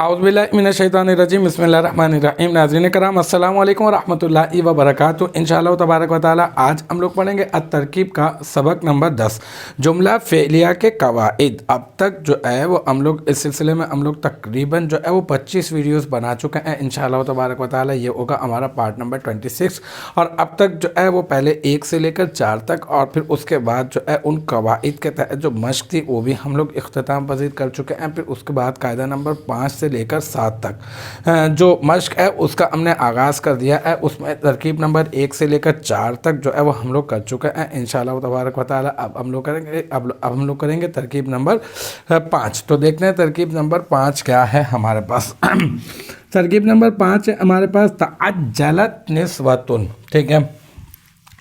औज़ुबिल्लाहि मिनश्शैतानिर्रजीम बिस्मिल्लाहिर्रहमानिर्रहीम। नाज़रीन करम अस्सलामु अलैकुम वरहमतुल्लाहि वबरकातुहू। इंशाअल्लाह तबारक व तआला आज हम लोग पढ़ेंगे अत-तरकीब का सबक नंबर 10, जुमला फ़ेलिया के कवाइद। अब तक जो है वो हम लोग इस सिलसिले में हम लोग तकरीबन जो है वो 25 वीडियोस बना चुके हैं। इंशाअल्लाह तबारक व तआला ये होगा हमारा पार्ट नंबर 26। और अब तक जो है वो पहले 1 से लेकर 4 तक और फिर उसके बाद जो है उन कवाइद के तहत जो मश्क थी वो भी हम लोग इख्तिताम पज़ीर कर चुके हैं। फिर उसके बाद कायदा नंबर 5 से लेकर 7 तक जो मश्क है उसका हमने आगाज़ कर दिया है। उसमें तरकीब नंबर 1 से लेकर 4 तक जो है वो हम लोग कर चुके हैं इंशाअल्लाह तबारक व तआला। अब हम लोग करेंगे तरकीब नंबर 5। तो देखते हैं तरकीब नंबर 5 क्या है हमारे पास। तरकीब नंबर 5 है हमारे पास तअज्जलत निस्वतुन। ठीक है,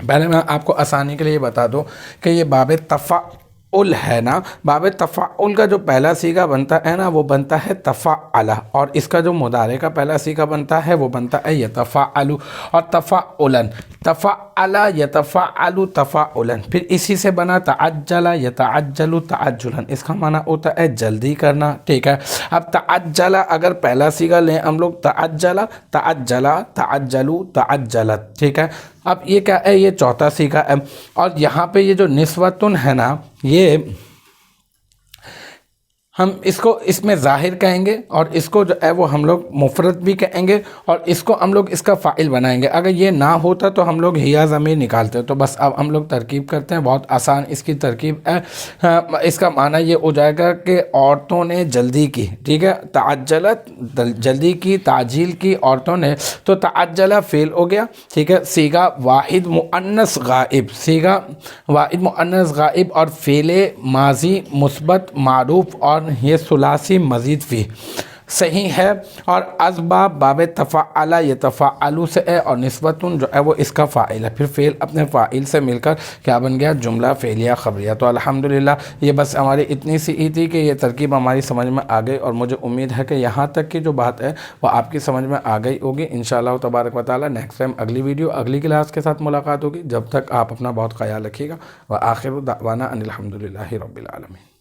पहले मैं आपको आसानी के लिए बता दूं कि ये बाबे तफ़ाउल है ना। बाबे तफ़ाउल का जो पहला सीगा बनता है ना वो बनता है तफ़ाअला, और इसका जो मुदारे का पहला सीगा बनता है वो बनता है यतफ़ाअलु। और तफ़ाउलन, तफ़ाअला यतफ़ाअलु तफ़ाउलन, फिर इसी से बना तअज्जला यतअज्जलु तअज्जुलन। इसका माना होता है जल्दी करना। ठीक है, अब तअज्जला अगर पहला सीगा लें हम लोग, तअज्जला तअज्जला तअज्जलु तअज्जलत। ठीक है, अब ये क्या है, ये चौथा सीगा है। और यहाँ पे ये जो निस्वतुन है ना, ये हम इसको इसमें ज़ाहिर कहेंगे और इसको जो है वो हम लोग मुफरद भी कहेंगे और इसको हम लोग इसका फ़ाइल बनाएंगे। अगर ये ना होता तो हम लोग हिया ज़मीर निकालते। तो बस अब हम लोग तरकीब करते हैं, बहुत आसान इसकी तरकीब है। इसका माना ये हो जाएगा कि औरतों ने जल्दी की। ठीक है, तअज्जलत जल्दी की, ताजील की औरतों ने, तो तअज्जला फ़ेल हो गया। ठीक है, सीगा वाहिद मुअन्नस गाइब, सीगा वाहिद मुअन्नस गाइब और फ़ेले माजी मुस्बत मारूफ और ये सुलासी मज़ीद फ़ी सही है। और असबाब बाब तफ़ाअला यतफ़ाअलु से है और निस्बतुन जो है वो इसका फ़ाइल है। फिर फ़ेल अपने फ़ाइल से मिलकर क्या बन गया, जुमला फ़ेलिया ख़बरिया। तो अल्हम्दुलिल्लाह ये बस हमारी इतनी सी ही थी कि ये तरकीब हमारी समझ में आ गई और मुझे उम्मीद है कि यहाँ तक की जो बात है वो आपकी समझ में आ गई होगी। इंशाअल्लाह तबारक व तआला नेक्स्ट टाइम अगली वीडियो अगली क्लास के साथ मुलाकात होगी। जब तक आप अपना बहुत ख्याल रखिएगा। व आखिर दावाना अनिल हम्दुलिल्लाहि रब्बिल आलमीन।